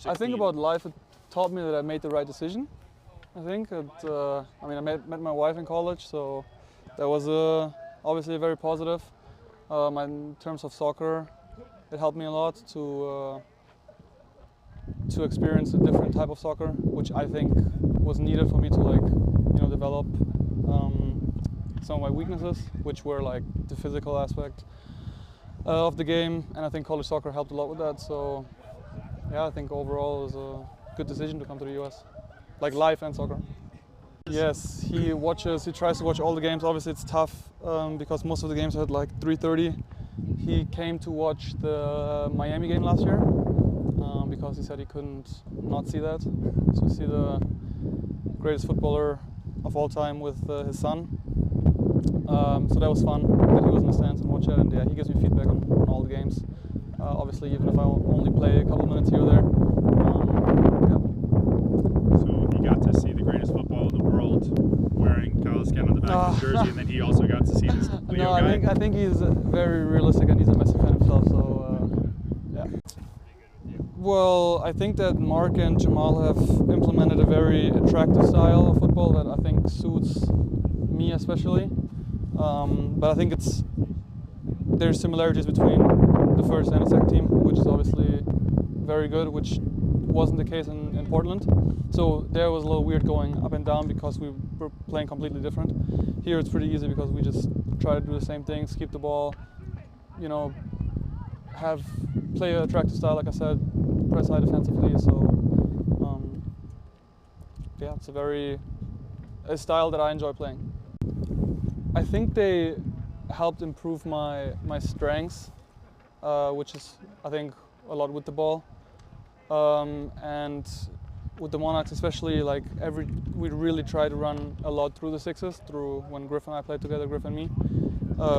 I think about life, it taught me that I made the right decision. I think. I mean, I met my wife in college, so that was obviously very positive. In terms of soccer, it helped me a lot to experience a different type of soccer, which I think was needed for me to develop some of my weaknesses, which were like the physical aspect of the game, and I think college soccer helped a lot with that. So yeah, I think overall it was a good decision to come to the US, like life and soccer. Yes, he tries to watch all the games. Obviously it's tough because most of the games are at like 3:30. He came to watch the Miami game last year because he said he couldn't not see that. So see the greatest footballer of all time with his son. So that was fun that he was in the stands and watch it, and yeah, he gives me feedback on all the games. Obviously, even if I only play a couple minutes here or there. Yeah. So he got to see the greatest football in the world wearing Caliskan on the back of his jersey, and then he also got to see this Leo guy. I think he's very realistic and he's a Messi fan himself. So yeah. Well, I think that Mark and Jamal have implemented a very attractive style of football that I think suits me especially. But I think there's similarities between the first and the second team, which is obviously very good, which wasn't the case in Portland. So there was a little weird going up and down because we were playing completely different. Here it's pretty easy because we just try to do the same things, keep the ball, play an attractive style, like I said, press high defensively. So yeah, it's a style that I enjoy playing. I think they helped improve my strengths, which is, I think, a lot with the ball. And with the Monarchs especially, we really try to run a lot through the sixes, through when Griff and I played together, Griff and me,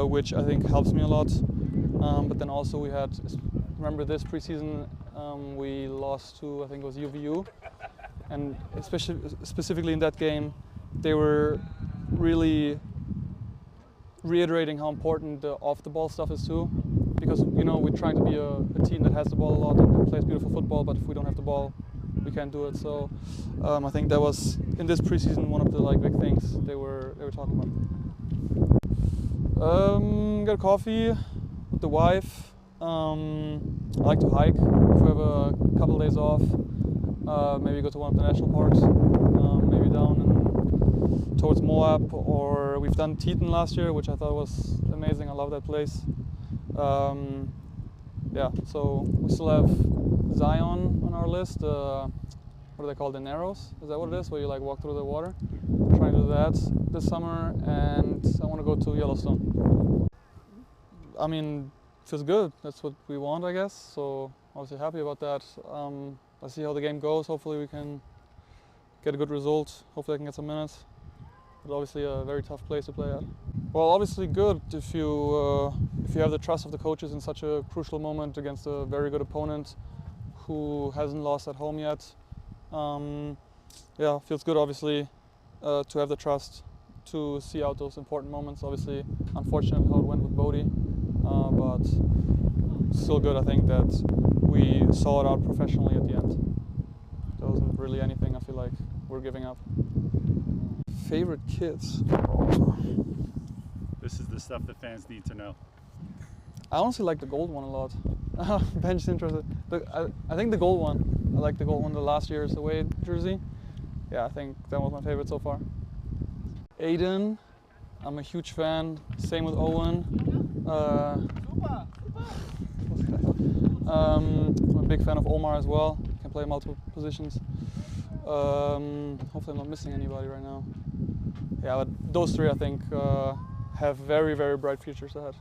which I think helps me a lot. But then also we had, remember this preseason, we lost to, I think it was UVU. And specifically in that game, they were really reiterating how important the off-the-ball stuff is too, because we're trying to be a team that has the ball a lot and plays beautiful football, but if we don't have the ball, we can't do it. So I think that was in this preseason one of the big things they were talking about. Get a coffee with the wife. I like to hike if we have a couple of days off. Maybe go to one of the national parks. Maybe down towards Moab, or we've done Teton last year, which I thought was amazing. I love that place. Yeah, so we still have Zion on our list. What do they call, the Narrows? Is that what it is? Where you walk through the water? I'm trying to do that this summer, and I want to go to Yellowstone. I mean, it feels good. That's what we want, I guess. So obviously happy about that. Let's see how the game goes. Hopefully we can get a good result. Hopefully I can get some minutes. But obviously a very tough place to play at. Well, obviously good if you have the trust of the coaches in such a crucial moment against a very good opponent who hasn't lost at home yet. Yeah, feels good obviously to have the trust to see out those important moments. Obviously unfortunate how it went with Bodie, but still good. I think that we saw it out professionally at the end. There wasn't really anything I feel like we're giving up. Favorite kids? This is the stuff that fans need to know. I honestly like the gold one a lot. Ben's interested. I think the gold one. I like the gold one, the last year's away jersey. Yeah, I think that was my favorite so far. Aiden, I'm a huge fan. Same with Owen. I'm a big fan of Omar as well. Can play multiple positions. Hopefully I'm not missing anybody right now. Yeah, but those three I think have very, very bright futures ahead.